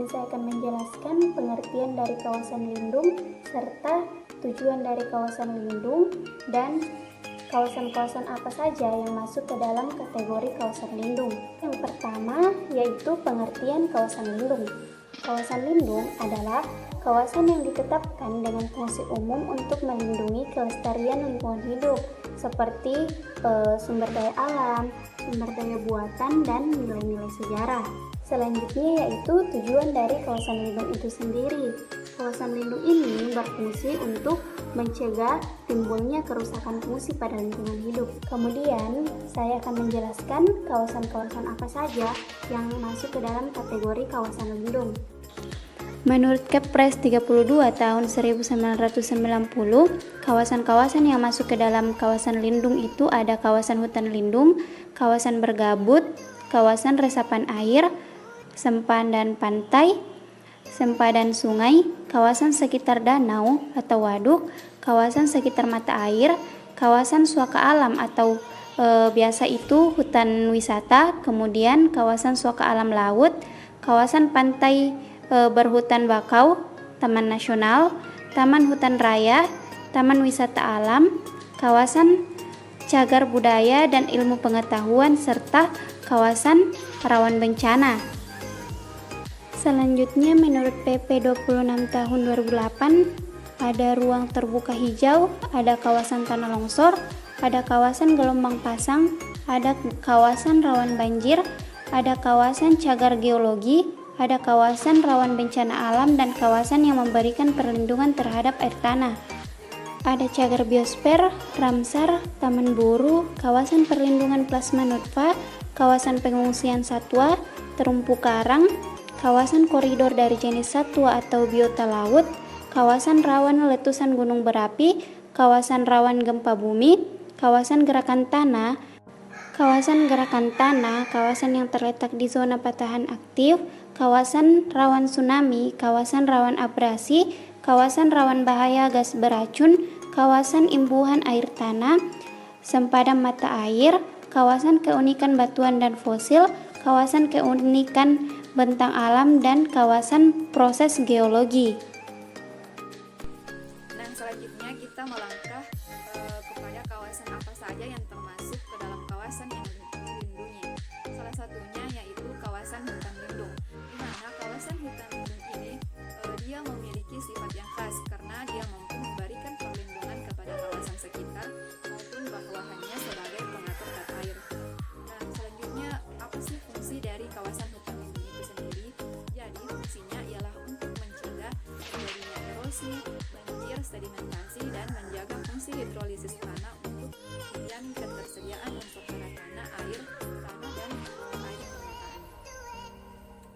sini saya akan menjelaskan pengertian dari kawasan lindung serta tujuan dari kawasan lindung dan kawasan-kawasan apa saja yang masuk ke dalam kategori kawasan lindung. Yang pertama yaitu pengertian kawasan lindung. Kawasan lindung adalah kawasan yang ditetapkan dengan fungsi umum untuk melindungi kelestarian lingkungan hidup seperti sumber daya alam, sumber daya buatan, dan nilai-nilai sejarah. Selanjutnya yaitu tujuan dari kawasan lindung itu sendiri. Kawasan lindung ini berfungsi untuk mencegah timbulnya kerusakan fungsi pada lingkungan hidup. Kemudian, saya akan menjelaskan kawasan-kawasan apa saja yang masuk ke dalam kategori kawasan lindung. Menurut Kepres 32 tahun 1990, kawasan-kawasan yang masuk ke dalam kawasan lindung itu ada kawasan hutan lindung, kawasan bergabut, kawasan resapan air, sempadan pantai, sempadan sungai, kawasan sekitar danau atau waduk, kawasan sekitar mata air, kawasan suaka alam atau biasa itu hutan wisata, kemudian kawasan suaka alam laut, kawasan pantai berhutan bakau, taman nasional, taman hutan raya, taman wisata alam, kawasan cagar budaya dan ilmu pengetahuan, serta kawasan rawan bencana. Selanjutnya, menurut PP 26 tahun 2008, ada ruang terbuka hijau, ada kawasan tanah longsor, ada kawasan gelombang pasang, ada kawasan rawan banjir, ada kawasan cagar geologi, ada kawasan rawan bencana alam, dan kawasan yang memberikan perlindungan terhadap air tanah. Ada cagar biosfer, Ramsar, taman buru, kawasan perlindungan plasma nutfa, kawasan pengungsian satwa, terumpu karang, kawasan koridor dari jenis satwa atau biota laut, kawasan rawan letusan gunung berapi, kawasan rawan gempa bumi, kawasan gerakan tanah, kawasan yang terletak di zona patahan aktif, kawasan rawan tsunami, kawasan rawan abrasi, kawasan rawan bahaya gas beracun, kawasan imbuhan air tanah, sempadan mata air, kawasan keunikan batuan dan fosil, kawasan keunikan bentang alam, dan kawasan proses geologi. Nah, selanjutnya kita melangkah kepada kawasan apa saja yang termasuk ke dalam kawasan yang dilindungi. Salah satunya yaitu kawasan hutan lindung. Di mana kawasan hutan lindung ini dia memiliki sifat yang khas karena dia mampu memberikan perlindungan kepada kawasan sekitar maupun bawahannya sebagai pengatur tata air. Nah, selanjutnya apa sih fungsi dari kawasan hutan lindung itu sendiri? Jadi fungsinya ialah untuk mencegah terjadinya erosi, banjir, sedimentasi, dan menjaga fungsi hidrolisis tanah untuk menjamin ketersediaan unsur tanah, air, tanah, dan air permukaan.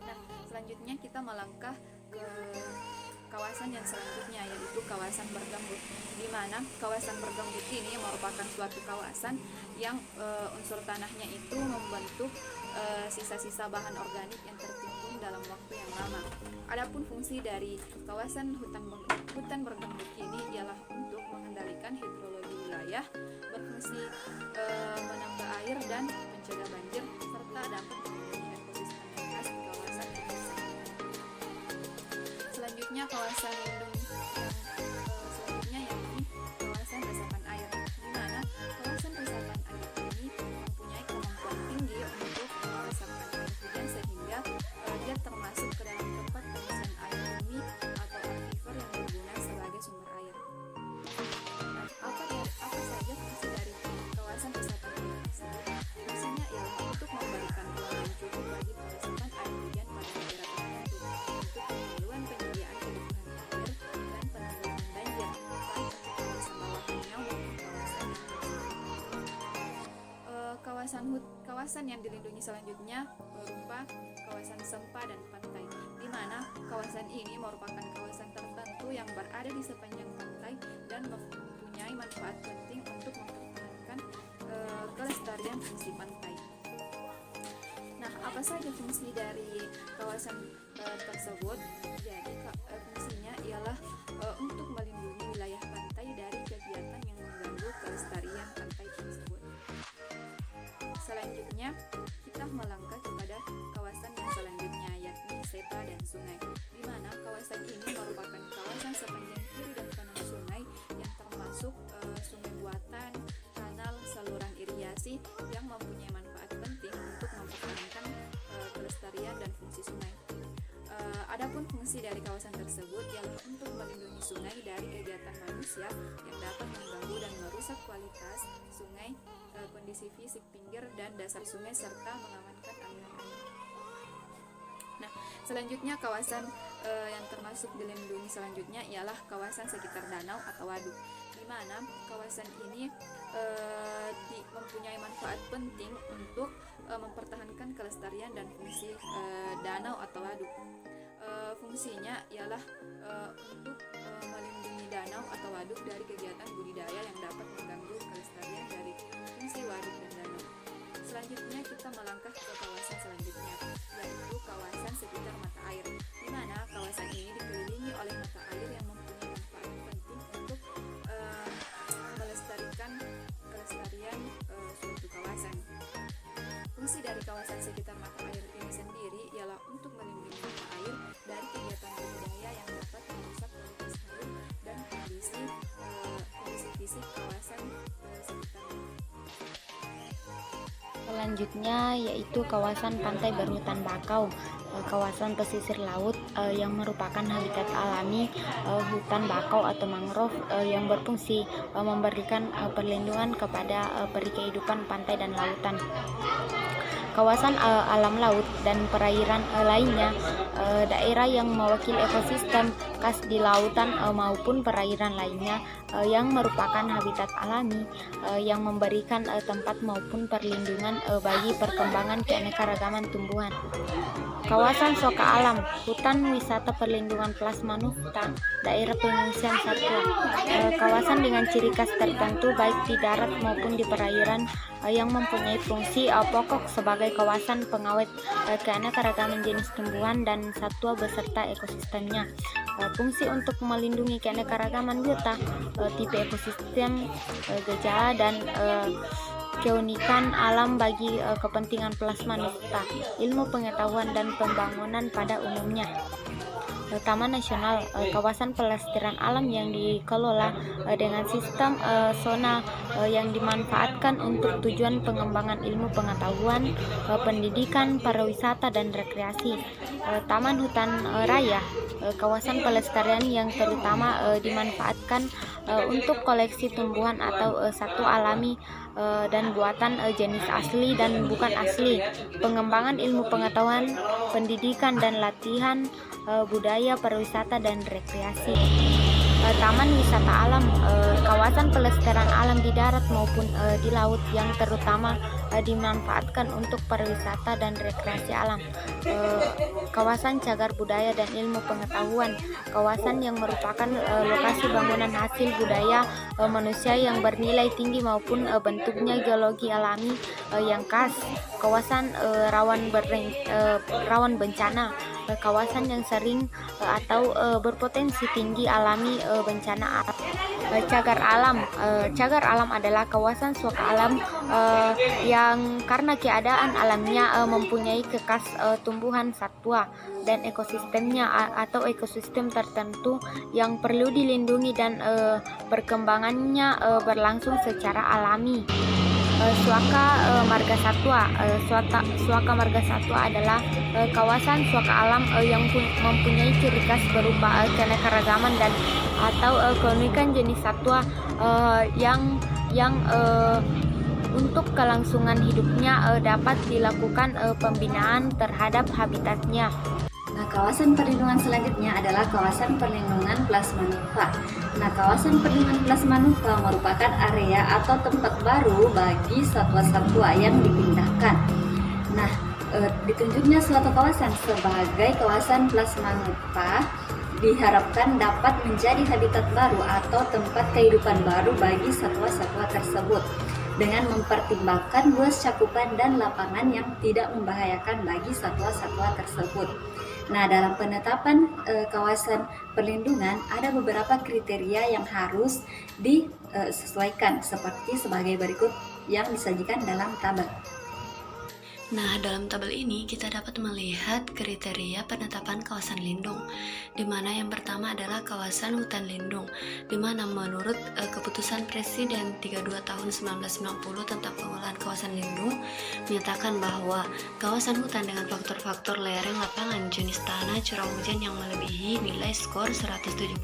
Nah, selanjutnya kita melangkah ke kawasan yang selanjutnya yaitu kawasan bergambut, di mana kawasan bergambut ini merupakan suatu kawasan yang unsur tanahnya itu membentuk sisa-sisa bahan organik yang tertimbun dalam waktu yang lama. Adapun fungsi dari kawasan hutan bergambut ini ialah untuk mengendalikan hidrologi wilayah, berfungsi menambah air dan mencegah banjir, serta dapat melindungi ekosistem yang khas di kawasan yang bersangkutan. Selanjutnya kawasan lindung yang selanjutnya yaitu kawasan resapan air, di mana kawasan resapan air ini mempunyai kemampuan tinggi untuk meresapkan air hujan sehingga dia termasuk ke dalam tempat pengisian air bumi atau aquifer yang berguna sebagai sumber air. Nah, apa saja fungsi dari kawasan resapan air tersebut? Fungsinya ialah untuk memberikan ruang yang cukup bagi peresapan air hujan pada daerah tertentu, untuk keperluan penyediaan kebutuhan air dan penanggulangan banjir, baik untuk kawasan bawahannya maupun kawasan yang kawasan yang dilindungi selanjutnya berupa kawasan sempadan pantai, di mana kawasan ini merupakan kawasan tertentu yang berada di sepanjang pantai dan mempunyai manfaat penting untuk mempertahankan kelestarian fungsi pantai. Nah, apa saja fungsi dari kawasan tersebut? Jadi fungsinya ialah untuk melindungi wilayah pantai dari kegiatan yang mengganggu kelestarian pantai tersebut. Selanjutnya kita melangkah kepada kawasan yang selanjutnya yakni seta dan sungai. Fungsi dari kawasan tersebut ialah untuk melindungi sungai dari kegiatan manusia yang dapat mengganggu dan merusak kualitas sungai, kondisi fisik pinggir dan dasar sungai, serta mengamankan aliran air. Nah, selanjutnya kawasan yang termasuk dilindungi selanjutnya ialah kawasan sekitar danau atau waduk, di mana kawasan ini mempunyai manfaat penting untuk mempertahankan kelestarian dan fungsi danau atau waduk. Fungsinya ialah untuk melindungi danau atau waduk dari kegiatan budidaya yang dapat mengganggu kelestarian dari fungsi waduk dan danau. Selanjutnya kita melangkah ke kawasan selanjutnya, yaitu kawasan sekitar mata air, di mana kawasan ini dikelilingi oleh mata air yang mempunyai manfaat penting untuk melestarikan kelestarian suatu kawasan. Fungsi dari kawasan sekitar mata air ini sendiri ialah untuk melindungi mata air dari kegiatan budidaya yang dapat merusak kualitas air dan kondisi fisik kawasan sekitarnya. Selanjutnya yaitu kawasan pantai berhutan bakau, kawasan pesisir laut yang merupakan habitat alami hutan bakau atau mangrove yang berfungsi memberikan perlindungan kepada peri kehidupan pantai dan lautan. Kawasan alam laut dan perairan lainnya, daerah yang mewakili ekosistem khas di lautan maupun perairan lainnya yang merupakan habitat alami yang memberikan tempat maupun perlindungan bagi perkembangan keanekaragaman tumbuhan. Kawasan Soka Alam, hutan wisata perlindungan plasmanuta, daerah pengungsian satwa, kawasan dengan ciri khas tertentu baik di darat maupun di perairan yang mempunyai fungsi pokok sebagai kawasan pengawet keanekaragaman jenis tumbuhan dan satwa beserta ekosistemnya. Fungsi untuk melindungi keanekaragaman biota, tipe ekosistem, gejala dan keunikan alam bagi kepentingan plasmanuta, ilmu pengetahuan dan pembangunan pada umumnya. Taman Nasional, kawasan pelestarian alam yang dikelola dengan sistem zona yang dimanfaatkan untuk tujuan pengembangan ilmu pengetahuan, pendidikan, pariwisata dan rekreasi. Taman Hutan Raya, kawasan pelestarian yang terutama dimanfaatkan untuk koleksi tumbuhan atau satwa alami dan buatan jenis asli dan bukan asli, pengembangan ilmu pengetahuan, pendidikan dan latihan budaya, pariwisata dan rekreasi. Taman wisata alam, kawasan pelestarian alam di darat maupun di laut yang terutama dimanfaatkan untuk pariwisata dan rekreasi alam. Kawasan cagar budaya dan ilmu pengetahuan, kawasan yang merupakan lokasi bangunan hasil budaya manusia yang bernilai tinggi maupun bentuknya geologi alami yang khas. Kawasan rawan bencana, kawasan yang sering atau berpotensi tinggi alami bencana alam. Cagar alam adalah kawasan suaka alam yang karena keadaan alamnya mempunyai kekas tumbuhan, satwa dan ekosistemnya atau ekosistem tertentu yang perlu dilindungi dan perkembangannya berlangsung secara alami. Suaka marga satwa. Suaka marga satwa adalah kawasan suaka alam yang mempunyai ciri khas berupa keanekaragaman dan atau keunikan jenis satwa yang untuk kelangsungan hidupnya dapat dilakukan pembinaan terhadap habitatnya. Nah, kawasan perlindungan selanjutnya adalah kawasan perlindungan plasmanuta. Nah, kawasan perlindungan plasmanuta merupakan area atau tempat baru bagi satwa-satwa yang dipindahkan. Nah, ditunjuknya suatu kawasan sebagai kawasan plasmanuta diharapkan dapat menjadi habitat baru atau tempat kehidupan baru bagi satwa-satwa tersebut dengan mempertimbangkan luas cakupan dan lapangan yang tidak membahayakan bagi satwa-satwa tersebut. Nah, dalam penetapan kawasan perlindungan ada beberapa kriteria yang harus disesuaikan seperti sebagai berikut yang disajikan dalam tabel. Nah, dalam tabel ini kita dapat melihat kriteria penetapan kawasan lindung, di mana yang pertama adalah kawasan hutan lindung, di mana menurut keputusan Presiden 32 tahun 1990 tentang pengelolaan kawasan lindung menyatakan bahwa kawasan hutan dengan faktor-faktor lereng lapangan jenis tanah curah hujan yang melebihi nilai skor 175.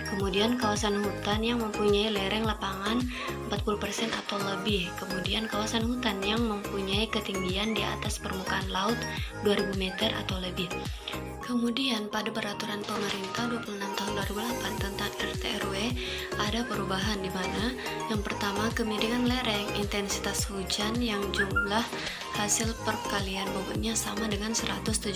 Kemudian kawasan hutan yang mempunyai lereng lapangan 40% atau lebih. Kemudian kawasan hutan yang mempunyai ketinggian di atas permukaan laut 2000 meter atau lebih. Kemudian pada peraturan pemerintah 26 tahun 2008 tentang RT/RW ada perubahan di mana yang pertama kemiringan lereng intensitas hujan yang jumlah hasil perkalian bobotnya sama dengan 175.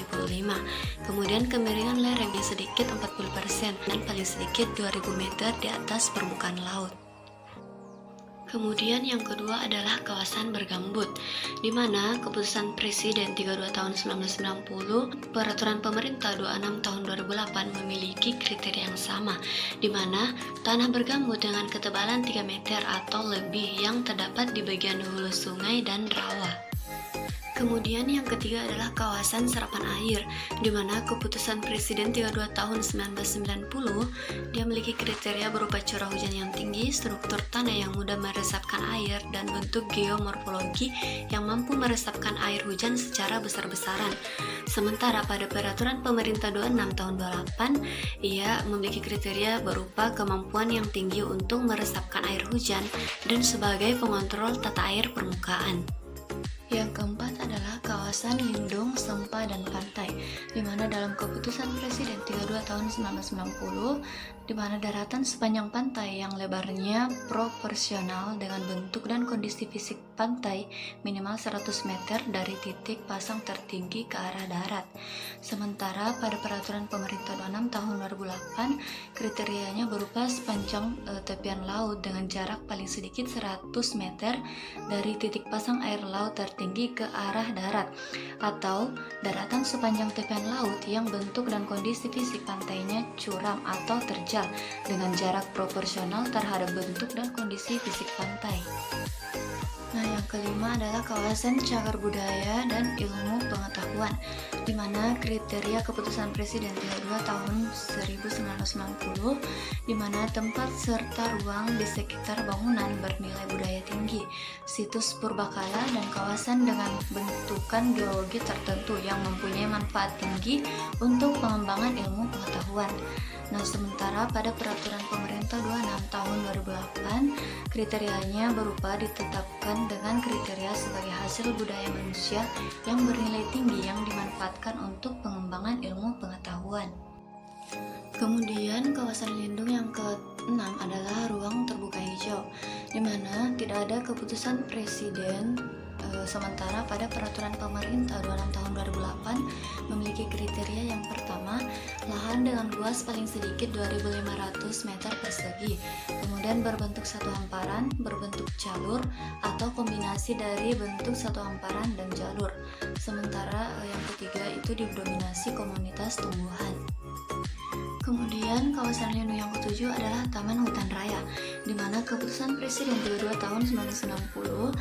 Kemudian kemiringan lereng yang sedikit 40% dan paling sedikit 2000 meter di atas permukaan laut. Kemudian yang kedua adalah kawasan bergambut, di mana keputusan Presiden 32 tahun 1990, peraturan pemerintah 26 tahun 2008 memiliki kriteria yang sama, di mana tanah bergambut dengan ketebalan 3 meter atau lebih yang terdapat di bagian hulu sungai dan rawa. Kemudian yang ketiga adalah kawasan serapan air, di mana keputusan Presiden 32 tahun 1990 dia memiliki kriteria berupa curah hujan yang tinggi, struktur tanah yang mudah meresapkan air, dan bentuk geomorfologi yang mampu meresapkan air hujan secara besar-besaran. Sementara pada peraturan pemerintah 26 tahun 28, ia memiliki kriteria berupa kemampuan yang tinggi untuk meresapkan air hujan dan sebagai pengontrol tata air permukaan. Yang keempat adalah kawasan lindung, sempah, dan pantai, di mana dalam keputusan Presiden 32 tahun 1990, di mana daratan sepanjang pantai yang lebarnya proporsional dengan bentuk dan kondisi fisik pantai minimal 100 meter dari titik pasang tertinggi ke arah darat. Sementara pada peraturan pemerintah 26 tahun 2008, kriterianya berupa sepanjang tepian laut dengan jarak paling sedikit 100 meter dari titik pasang air laut tertinggi ke arah darat, atau daratan sepanjang tepian laut yang bentuk dan kondisi fisik pantainya curam atau terjal dengan jarak proporsional terhadap bentuk dan kondisi fisik pantai. Nah, yang kelima adalah kawasan cagar budaya dan ilmu pengetahuan, di mana kriteria keputusan Presiden 32 tahun 1990, di mana tempat serta ruang di sekitar bangunan bernilai budaya tinggi, situs purbakala, dan kawasan dengan bentukan geologi tertentu yang mempunyai manfaat tinggi untuk pengembangan ilmu pengetahuan. Nah, sementara pada peraturan pemerintah 26 tahun 2008, kriterianya berupa ditetapkan dengan kriteria sebagai hasil budaya manusia yang bernilai tinggi yang dimanfaatkan untuk pengembangan ilmu pengetahuan. Kemudian kawasan lindung yang ke-6 adalah ruang terbuka hijau, di mana tidak ada keputusan Presiden. Sementara pada peraturan pemerintah 26 tahun 2008 memiliki kriteria yang pertama, lahan dengan luas paling sedikit 2.500 meter persegi, kemudian berbentuk satu hamparan, berbentuk jalur, atau kombinasi dari bentuk satu hamparan dan jalur. Sementara yang ketiga itu didominasi komunitas tumbuhan. Kemudian kawasan lindung yang ketujuh adalah Taman Hutan Raya, di mana keputusan Presiden 32 tahun 1990,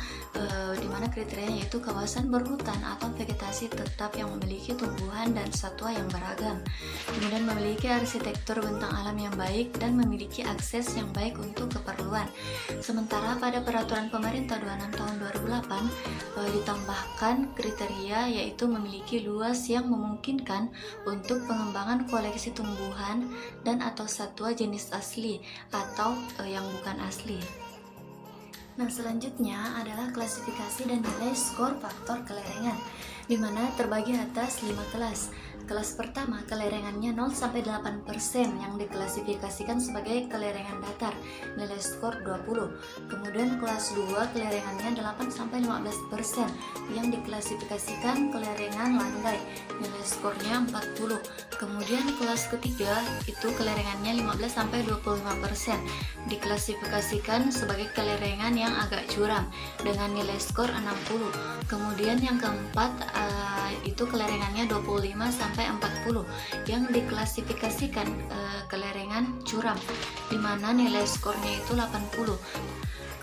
di mana kriterianya yaitu kawasan berhutan atau vegetasi tetap yang memiliki tumbuhan dan satwa yang beragam, kemudian memiliki arsitektur bentang alam yang baik dan memiliki akses yang baik untuk keperluan. Sementara pada peraturan pemerintah 26 tahun 2008 ditambahkan kriteria yaitu memiliki luas yang memungkinkan untuk pengembangan koleksi tumbuhan dan atau satwa jenis asli atau yang bukan asli. Nah, selanjutnya adalah klasifikasi dan nilai skor faktor kelerengan, di mana terbagi atas 5 kelas. Kelas pertama kelerengannya 0-8% yang diklasifikasikan sebagai kelerengan datar, nilai skor 20. Kemudian kelas 2 kelerengannya 8-15% yang diklasifikasikan kelerengan landai, nilai skornya 40. Kemudian kelas ketiga itu kelerengannya 15-25%, diklasifikasikan sebagai kelerengan yang agak curam dengan nilai skor 60. Kemudian yang keempat itu kelerengannya 25-40 yang diklasifikasikan kelerengan curam, di mana nilai skornya itu 80.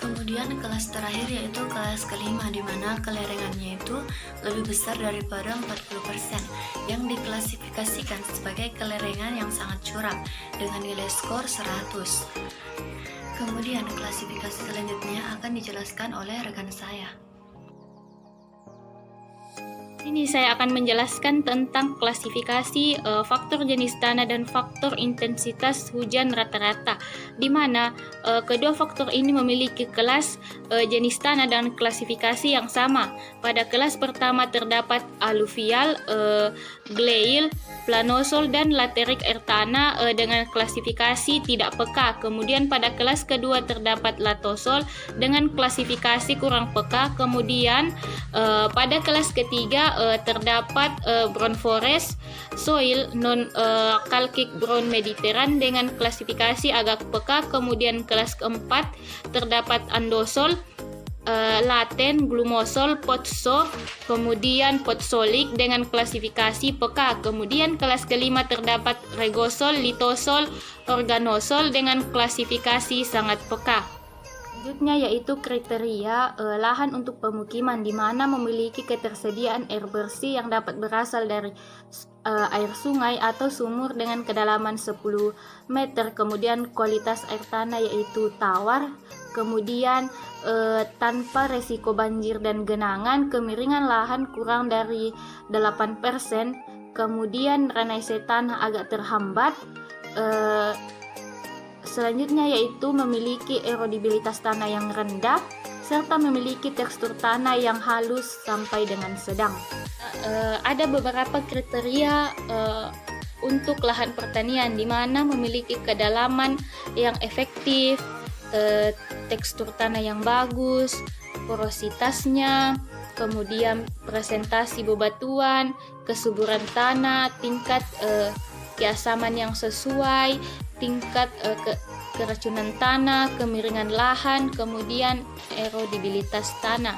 Kemudian Kemudian kelas terakhir yaitu kelas kelima, di mana kelerengannya itu lebih besar daripada 40%, yang diklasifikasikan sebagai kelerengan yang sangat curam dengan nilai skor 100. Kemudian klasifikasi selanjutnya akan dijelaskan oleh rekan saya. Ini saya akan menjelaskan tentang klasifikasi faktor jenis tanah dan faktor intensitas hujan rata-rata, di mana kedua faktor ini memiliki kelas jenis tanah dan klasifikasi yang sama. Pada kelas pertama terdapat aluvial, gleil, planosol, dan laterik air tanah dengan klasifikasi tidak peka. Kemudian pada kelas kedua terdapat latosol dengan klasifikasi kurang peka. Kemudian pada kelas ketiga terdapat brown forest soil non kalkik brown mediterranean dengan klasifikasi agak peka. Kemudian kelas keempat terdapat andosol, laten, glumosol, potso, kemudian potsolik dengan klasifikasi peka. Kemudian kelas kelima terdapat regosol, litosol, organosol dengan klasifikasi sangat peka. Selanjutnya yaitu kriteria lahan untuk pemukiman, di mana memiliki ketersediaan air bersih yang dapat berasal dari air sungai atau sumur dengan kedalaman 10 meter. Kemudian kualitas air tanah yaitu tawar. Kemudian tanpa resiko banjir dan genangan. Kemiringan lahan kurang dari 8%. Kemudian drainase tanah agak terhambat. Selanjutnya yaitu memiliki erodibilitas tanah yang rendah serta memiliki tekstur tanah yang halus sampai dengan sedang. Ada beberapa kriteria untuk lahan pertanian, di mana memiliki kedalaman yang efektif, tekstur tanah yang bagus, porositasnya, kemudian presentasi bebatuan, kesuburan tanah, tingkat keasaman yang sesuai, tingkat keracunan tanah, kemiringan lahan, kemudian erodibilitas tanah.